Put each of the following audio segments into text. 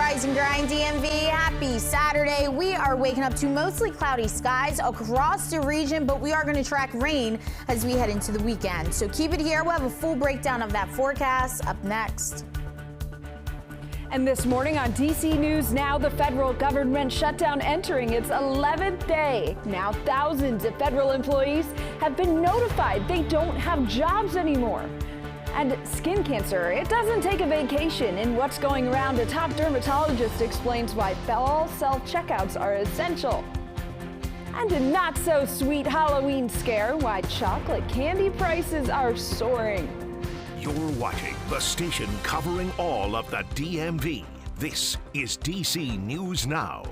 Rise and Grind DMV, happy Saturday. We are waking up to mostly cloudy skies across the region, but we are going to track rain as we head into the weekend. So keep it here. We'll have a full breakdown of that forecast up next. And this morning on DC News Now, the federal government shutdown entering its 11th day. Now thousands of federal employees have been notified they don't have jobs anymore. And skin cancer, it doesn't take a vacation. In What's Going Around, a top dermatologist explains why all self-checkouts are essential. And a not-so-sweet Halloween scare, why chocolate candy prices are soaring. You're watching the station covering all of the DMV. This is DC News Now.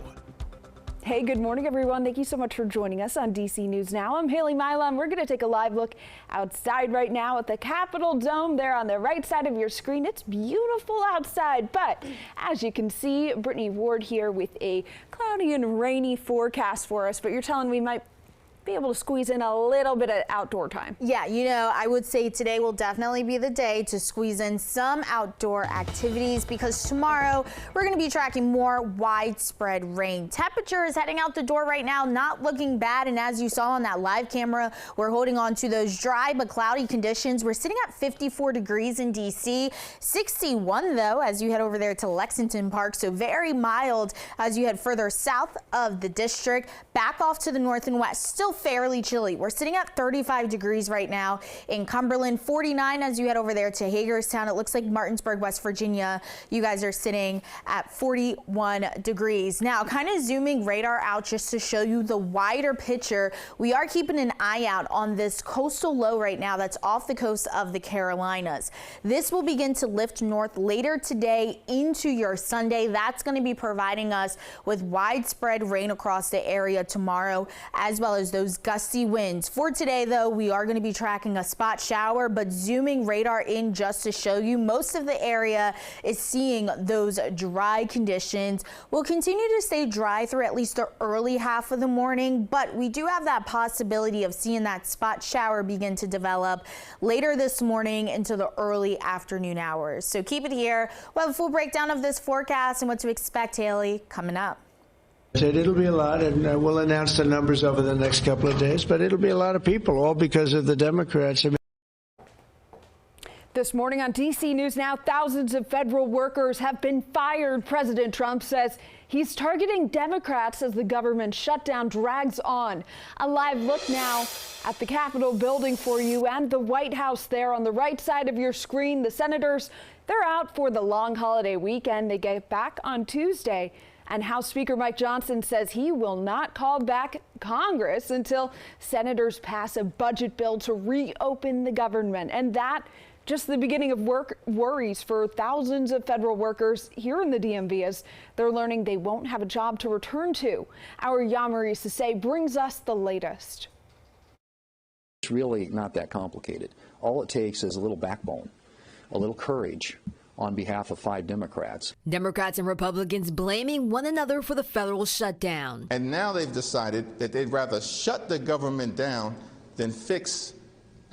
Hey, good morning, everyone. Thank you so much for joining us on DC News Now. I'm Haley Milan. We're going to take a live look outside right now at the Capitol Dome there on the right side of your screen. It's beautiful outside, but as you can see, Brittany Ward here with a cloudy and rainy forecast for us, but you're telling me we might be able to squeeze in a little bit of outdoor time. Yeah, you know, I would say today will definitely be the day to squeeze in some outdoor activities because tomorrow we're going to be tracking more widespread rain. Temperature is heading out the door right now, not looking bad. And as you saw on that live camera, we're holding on to those dry but cloudy conditions. We're sitting at 54 degrees in DC, 61 though as you head over there to Lexington Park. So very mild as you head further south of the district, back off to the north and west. Still fairly chilly. We're sitting at 35 degrees right now in Cumberland, 49 as you head over there to Hagerstown. It looks like Martinsburg, West Virginia, you guys are sitting at 41 degrees. Now, kind of zooming radar out just to show you the wider picture. We are keeping an eye out on this coastal low right now that's off the coast of the Carolinas. This will begin to lift north later today into your Sunday. That's going to be providing us with widespread rain across the area tomorrow, as well as those gusty winds. For today, though, we are going to be tracking a spot shower, but zooming radar in just to show you most of the area is seeing those dry conditions. We'll continue to stay dry through at least the early half of the morning, but we do have that possibility of seeing that spot shower begin to develop later this morning into the early afternoon hours. So keep it here. We'll have a full breakdown of this forecast and what to expect, Haley, coming up. It'll be a lot, and we'll announce the numbers over the next couple of days, but it'll be a lot of people, all because of the Democrats. This morning on DC News Now, thousands of federal workers have been fired. President Trump says he's targeting Democrats as the government shutdown drags on. A live look now at the Capitol building for you and the White House there on the right side of your screen. The senators, they're out for the long holiday weekend. They get back on Tuesday. And House Speaker Mike Johnson says he will not call back Congress until senators pass a budget bill to reopen the government. And that just the beginning of worries for thousands of federal workers here in the DMV as they're learning they won't have a job to return to. Our Yamari Sase brings us the latest. It's really not that complicated. All it takes is a little backbone, a little courage on behalf of 5 Democrats. Democrats and Republicans blaming one another for the federal shutdown. And now they've decided that they'd rather shut the government down than fix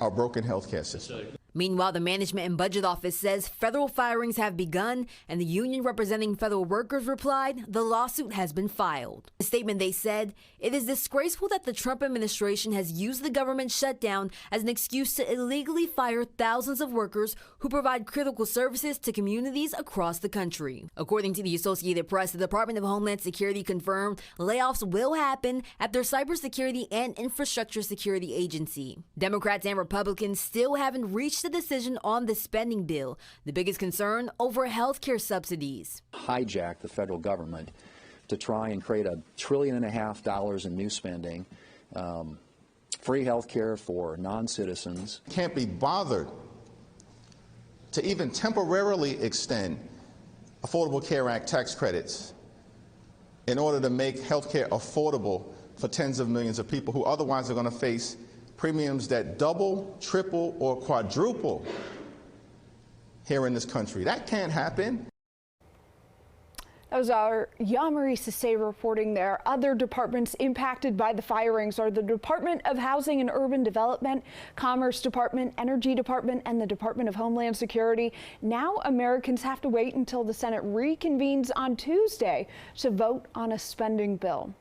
our broken healthcare system. Meanwhile, the Management and Budget Office says federal firings have begun, and the union representing federal workers replied the lawsuit has been filed. In a statement, they said, "It is disgraceful that the Trump administration has used the government shutdown as an excuse to illegally fire thousands of workers who provide critical services to communities across the country." According to the Associated Press, the Department of Homeland Security confirmed layoffs will happen at their cybersecurity and infrastructure security agency. Democrats and Republicans still haven't reached a decision on the spending bill. The biggest concern over health care subsidies. Hijack the federal government to try and create $1.5 trillion in new spending, free health care for non-citizens. Can't be bothered to even temporarily extend Affordable Care Act tax credits in order to make health care affordable for tens of millions of people who otherwise are going to face premiums that double, triple, or quadruple here in this country. That can't happen. That was our Yamari Sase reporting there. Other departments impacted by the firings are the Department of Housing and Urban Development, Commerce Department, Energy Department, and the Department of Homeland Security. Now Americans have to wait until the Senate reconvenes on Tuesday to vote on a spending bill.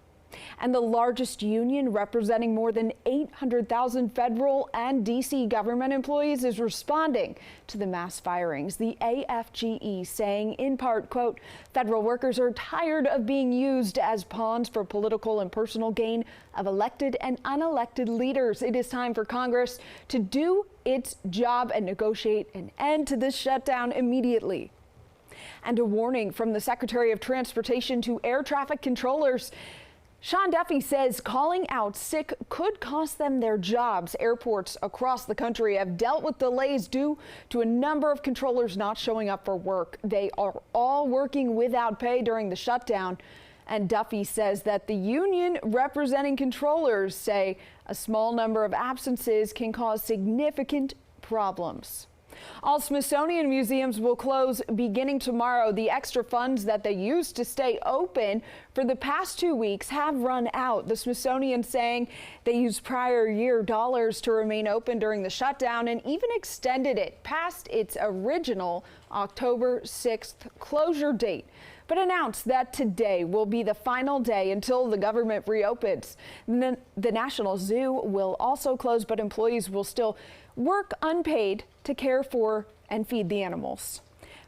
And the largest union, representing more than 800,000 federal and D.C. government employees, is responding to the mass firings. The AFGE saying, in part, quote, federal workers are tired of being used as pawns for political and personal gain of elected and unelected leaders. It is time for Congress to do its job and negotiate an end to this shutdown immediately. And a warning from the Secretary of Transportation to air traffic controllers. Sean Duffy says calling out sick could cost them their jobs. Airports across the country have dealt with delays due to a number of controllers not showing up for work. They are all working without pay during the shutdown. And Duffy says that the union representing controllers say a small number of absences can cause significant problems. All Smithsonian museums will close beginning tomorrow. The extra funds that they used to stay open for the past 2 weeks have run out. The Smithsonian saying they used prior year dollars to remain open during the shutdown and even extended it past its original October 6th closure date, but announced that today will be the final day until the government reopens. The National Zoo will also close, but employees will still work unpaid to care for and feed the animals.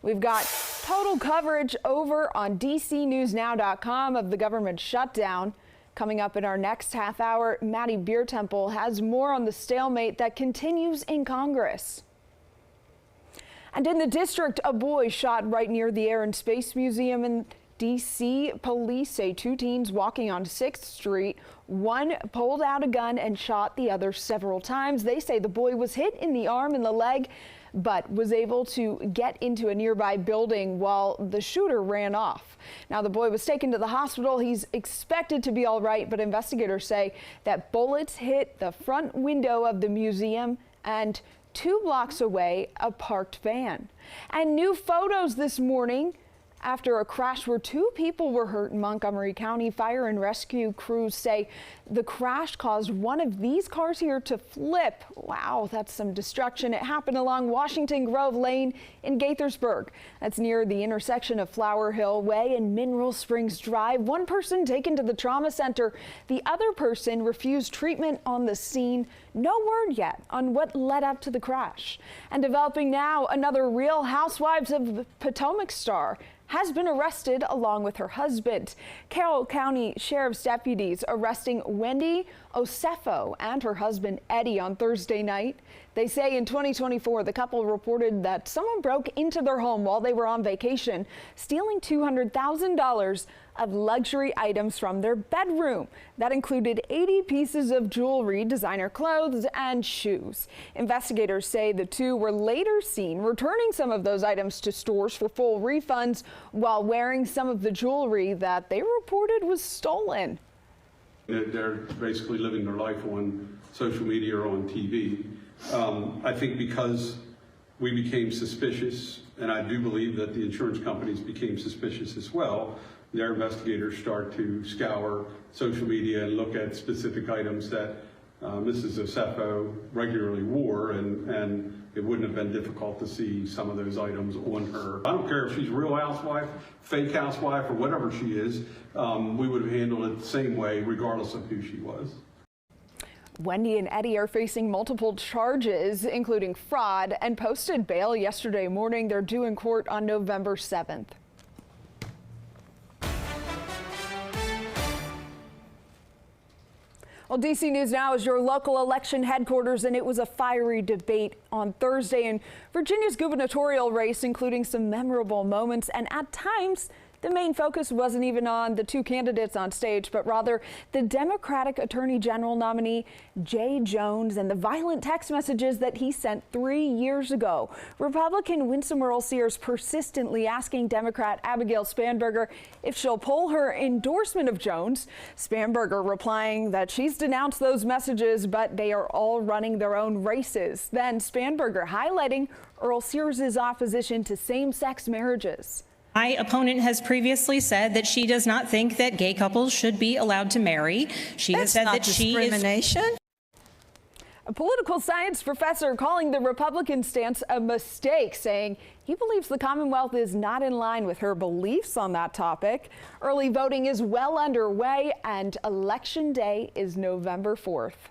We've got total coverage over on DCNewsNow.com of the government shutdown. Coming up in our next half hour, Maddie Biertemple has more on the stalemate that continues in Congress. And in the district, a boy shot right near the Air and Space Museum in D.C. Police say 2 teens walking on 6th Street. One pulled out a gun and shot the other several times. They say the boy was hit in the arm and the leg, but was able to get into a nearby building while the shooter ran off. Now, the boy was taken to the hospital. He's expected to be all right, but investigators say that bullets hit the front window of the museum and 2 blocks away, a parked van. And new photos this morning after a crash where 2 people were hurt in Montgomery County. Fire and rescue crews say the crash caused one of these cars here to flip. Wow, that's some destruction. It happened along Washington Grove Lane in Gaithersburg. That's near the intersection of Flower Hill Way and Mineral Springs Drive. One person taken to the trauma center. The other person refused treatment on the scene. No word yet on what led up to the crash. And developing now, another Real Housewives of Potomac star has been arrested along with her husband. Carroll County Sheriff's deputies arresting Wendy Osefo and her husband Eddie on Thursday night. They say in 2024, the couple reported that someone broke into their home while they were on vacation, stealing $200,000 of luxury items from their bedroom. That included 80 pieces of jewelry, designer clothes, and shoes. Investigators say the 2 were later seen returning some of those items to stores for full refunds while wearing some of the jewelry that they reported was stolen. They're basically living their life on social media or on TV. I think because we became suspicious, and I do believe that the insurance companies became suspicious as well, their investigators start to scour social media and look at specific items that Mrs. Osefo regularly wore, and it wouldn't have been difficult to see some of those items on her. I don't care if she's a real housewife, fake housewife, or whatever she is, we would have handled it the same way regardless of who she was. Wendy and Eddie are facing multiple charges, including fraud, and posted bail yesterday morning. They're due in court on November 7th. Well, DC News Now is your local election headquarters, and it was a fiery debate on Thursday in Virginia's gubernatorial race, including some memorable moments, and at times the main focus wasn't even on the 2 candidates on stage, but rather the Democratic Attorney General nominee, Jay Jones, and the violent text messages that he sent 3 years ago. Republican Winsome Earl-Sears persistently asking Democrat Abigail Spanberger if she'll pull her endorsement of Jones. Spanberger replying that she's denounced those messages, but they are all running their own races. Then Spanberger highlighting Earl-Sears' opposition to same-sex marriages. My opponent has previously said that she does not think that gay couples should be allowed to marry. She has said that she is discrimination. A political science professor calling the Republican stance a mistake, saying he believes the Commonwealth is not in line with her beliefs on that topic. Early voting is well underway, and Election Day is November 4th.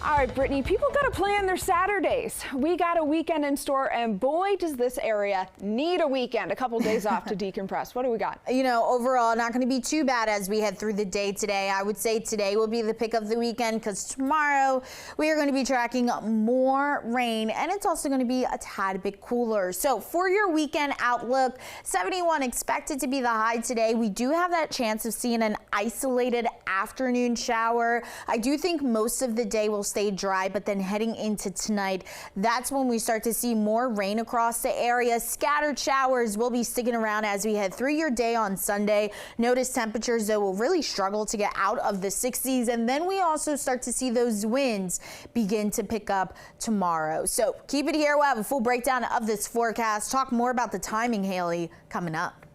All right, Brittany, people got to plan their Saturdays. We got a weekend in store, and boy, does this area need a weekend, a couple days off to decompress. What do we got? You know, overall, not going to be too bad as we head through the day today. I would say today will be the pick of the weekend because tomorrow we are going to be tracking more rain, and it's also going to be a tad bit cooler. So for your weekend outlook, 71 expected to be the high today. We do have that chance of seeing an isolated afternoon shower. I do think most of the day will stay dry, but then heading into tonight, that's when we start to see more rain across the area. Scattered showers will be sticking around as we head through your day on Sunday. Notice temperatures, though, will really struggle to get out of the 60s, and then we also start to see those winds begin to pick up tomorrow. So keep it here. We'll have a full breakdown of this forecast. Talk more about the timing, Haley, coming up.